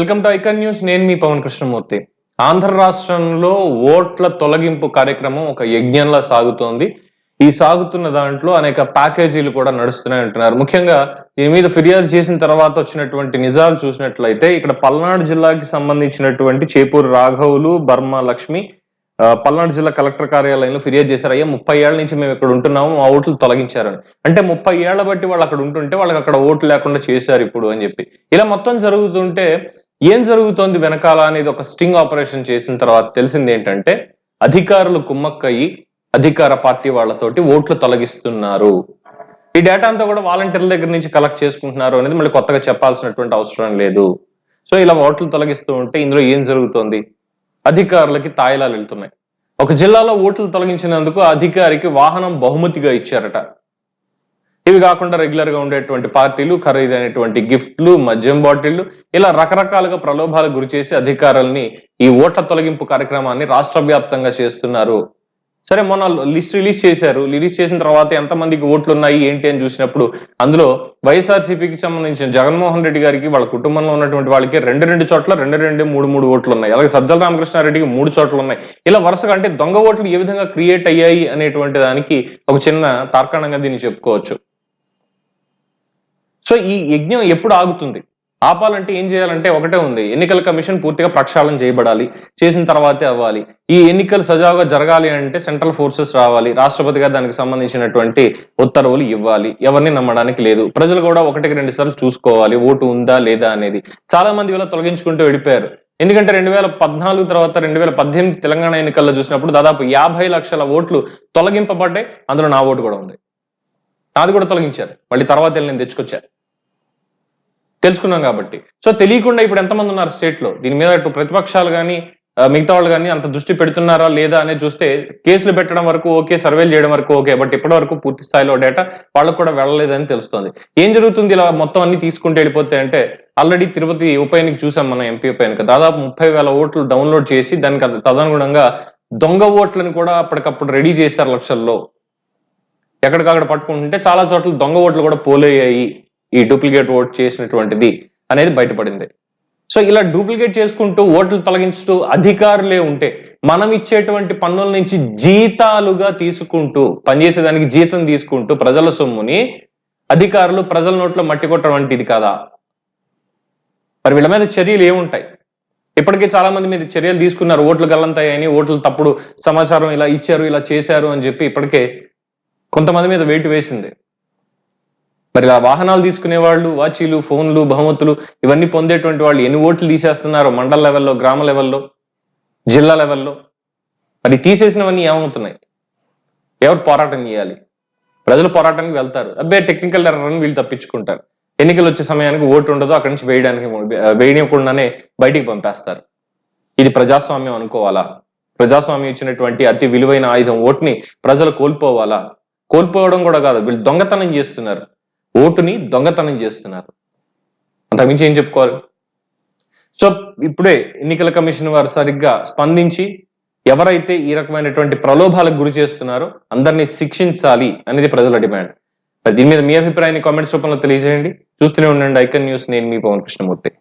Welcome to icon news. నేను మీ పవన్ కృష్ణమూర్తి. ఆంధ్ర రాష్ట్రంలో ఓట్ల తొలగింపు కార్యక్రమం ఒక యజ్ఞంలా సాగుతోంది. ఈ సాగుతున్న దాంట్లో అనేక ప్యాకేజీలు కూడా నడుస్తున్నాయి అంటున్నారు. ముఖ్యంగా దీని మీద ఫిర్యాదు చేసిన తర్వాత వచ్చినటువంటి నిజాలు చూసినట్లయితే ఇక్కడ పల్నాడు జిల్లాకి సంబంధించినటువంటి చేపూరు రాఘవులు, బర్మా లక్ష్మి పల్నాడు జిల్లా కలెక్టర్ కార్యాలయంలో ఫిర్యాదు చేశారు. అయ్యా 30 ఏళ్ల నుంచి మేము ఇక్కడ ఉంటున్నాము, మా ఓట్లు తొలగించారని. అంటే 30 ఏళ్ల బట్టి వాళ్ళు అక్కడ ఉంటుంటే వాళ్ళకి అక్కడ ఓట్లు లేకుండా చేశారు ఇప్పుడు అని చెప్పి. ఇలా మొత్తం జరుగుతుంటే ఏం జరుగుతోంది వెనకాల అనేది ఒక స్టింగ్ ఆపరేషన్ చేసిన తర్వాత తెలిసింది ఏంటంటే అధికారులు కుమ్మక్కయ్యి అధికార పార్టీ వాళ్ళతోటి ఓట్లు తొలగిస్తున్నారు. ఈ డేటా అంతా కూడా వాలంటీర్ల దగ్గర నుంచి కలెక్ట్ చేసుకుంటున్నారు అనేది మళ్ళీ కొత్తగా చెప్పాల్సినటువంటి అవసరం లేదు. సో ఇలా ఓట్లు తొలగిస్తూ ఉంటే ఇందులో ఏం జరుగుతోంది? అధికారులకి తాయిలాలు వెళ్తున్నాయి. ఒక జిల్లాలో ఓట్లు తొలగించినందుకు అధికారికి వాహనం బహుమతిగా ఇచ్చారట. ఇవి కాకుండా రెగ్యులర్ గా ఉండేటువంటి పార్టీలు, ఖరీదైనటువంటి గిఫ్ట్లు, మద్యం బాటిళ్లు, ఇలా రకరకాలుగా ప్రలోభాలకు గురి చేసి అధికారుల్ని ఈ ఓట్ల తొలగింపు కార్యక్రమాన్ని రాష్ట్ర వ్యాప్తంగా చేస్తున్నారు. సరే, మొన్న లిస్ట్ రిలీజ్ చేశారు. రిలీజ్ చేసిన తర్వాత ఎంతమందికి ఓట్లు ఉన్నాయి ఏంటి అని చూసినప్పుడు అందులో వైఎస్ఆర్సీపీకి సంబంధించిన జగన్మోహన్ రెడ్డి గారికి వాళ్ళ కుటుంబంలో ఉన్నటువంటి వాళ్ళకి రెండు చోట్ల 2 ఓట్లు ఉన్నాయి. అలాగే సజ్జల రామకృష్ణారెడ్డికి 3 చోట్ల ఉన్నాయి. ఇలా వరుసగా అంటే దొంగ ఓట్లు ఏ విధంగా క్రియేట్ అయ్యాయి అనేటువంటి దానికి ఒక చిన్న తార్కాణంగా దీన్ని చెప్పుకోవచ్చు. సో ఈ యజ్ఞం ఎప్పుడు ఆగుతుంది? ఆపాలంటే ఏం చేయాలంటే ఒకటే ఉంది. ఎన్నికల కమిషన్ పూర్తిగా ప్రక్షాళన చేయబడాలి. చేసిన తర్వాతే అవ్వాలి. ఈ ఎన్నికలు సజావుగా జరగాలి అంటే సెంట్రల్ ఫోర్సెస్ రావాలి. రాష్ట్రపతిగా దానికి సంబంధించినటువంటి ఉత్తర్వులు ఇవ్వాలి. ఎవరిని నమ్మడానికి లేదు. ప్రజలు కూడా 1-2 సార్లు చూసుకోవాలి ఓటు ఉందా లేదా అనేది. చాలా మంది ఇలా తొలగించుకుంటూ వెళ్ళిపోయారు. ఎందుకంటే 2014 తర్వాత 2018 తెలంగాణ ఎన్నికల్లో చూసినప్పుడు దాదాపు 50 లక్షల ఓట్లు తొలగింపబడ్డాయి. అందులో నా ఓటు కూడా ఉంది. నాది కూడా తొలగించారు. మళ్ళీ తర్వాత నేను తెచ్చుకొచ్చారు. తెలుసుకున్నాం కాబట్టి. సో తెలియకుండా ఇప్పుడు ఎంతమంది ఉన్నారు స్టేట్ లో? దీని మీద అటు ప్రతిపక్షాలు కానీ మిగతా వాళ్ళు కానీ అంత దృష్టి పెడుతున్నారా లేదా అనేది చూస్తే కేసులు పెట్టడం వరకు ఓకే, సర్వేలు చేయడం వరకు ఓకే, బట్ ఇప్పటి వరకు పూర్తి స్థాయిలో డేటా వాళ్ళకు కూడా వెళ్ళలేదని తెలుస్తోంది. ఏం జరుగుతుంది ఇలా మొత్తం అన్ని తీసుకుంటూ వెళ్ళిపోతే అంటే ఆల్రెడీ తిరుపతి ఉప ఎన్నిక చూసాం మనం, ఎంపీ ఉప ఎన్నిక. దాదాపు 30,000 ఓట్లు డౌన్లోడ్ చేసి దానికి తదనుగుణంగా దొంగ ఓట్లను కూడా అప్పటికప్పుడు రెడీ చేశారు లక్షల్లో. ఎక్కడికక్కడ పట్టుకుంటుంటే చాలా చోట్ల దొంగ ఓట్లు కూడా పోలయ్యాయి. ఈ డూప్లికేట్ ఓట్ చేసినటువంటిది అనేది బయటపడింది. సో ఇలా డూప్లికేట్ చేసుకుంటూ ఓట్లు తొలగించుతూ అధికారులే ఉంటే మనం ఇచ్చేటువంటి పన్నుల నుంచి జీతాలుగా తీసుకుంటూ పనిచేసేదానికి జీతం తీసుకుంటూ ప్రజల సొమ్ముని అధికారులు ప్రజల నోట్లో మట్టి కొట్టడం వంటిది కాదా? మరి వీళ్ళ మీద చర్యలు ఏముంటాయి? ఇప్పటికే చాలా మంది మీద చర్యలు తీసుకున్నారు. ఓట్లు గల్లంతాయని, ఓట్లు తప్పుడు సమాచారం ఇలా ఇచ్చారు, ఇలా చేశారు అని చెప్పి ఇప్పటికే కొంతమంది మీద వెయిట్ వేసింది. మరి ఆ వాహనాలు తీసుకునే వాళ్ళు, వాచీలు, ఫోన్లు, బహుమతులు ఇవన్నీ పొందేటువంటి వాళ్ళు ఎన్ని ఓట్లు తీసేస్తున్నారు మండల లెవెల్లో, గ్రామ లెవెల్లో, జిల్లా లెవెల్లో? మరి తీసేసినవన్నీ ఏమవుతున్నాయి? ఎవరు పోరాటం చేయాలి? ప్రజలు పోరాటానికి వెళ్తారు. అబ్బే టెక్నికల్ ఎర్రర్ అని వీళ్ళు తప్పించుకుంటారు. ఎన్నికలు వచ్చే సమయానికి ఓటు ఉండదు, అక్కడి నుంచి వేయనివ్వకుండానే బయటికి పంపేస్తారు. ఇది ప్రజాస్వామ్యం అనుకోవాలా? ప్రజాస్వామ్యం ఇచ్చినటువంటి అతి విలువైన ఆయుధం ఓటుని ప్రజలు కోల్పోవాలా? కోల్పోవడం కూడా కాదు, వీళ్ళు దొంగతనం చేస్తున్నారు. ఓటుని దొంగతనం చేస్తున్నారు. అంతకుమించి ఏం చెప్పుకోవాలి? సో ఇప్పుడే ఎన్నికల కమిషన్ వారు సరిగ్గా స్పందించి ఎవరైతే ఈ రకమైనటువంటి ప్రలోభాలకు గురి చేస్తున్నారో అందరినీ శిక్షించాలి అనేది ప్రజల డిమాండ్. దీని మీద మీ అభిప్రాయాన్ని కామెంట్స్ రూపంలో తెలియజేయండి. చూస్తూనే ఉండండి ఐకాన్ న్యూస్. నేను మీ పవన్ కృష్ణమూర్తి.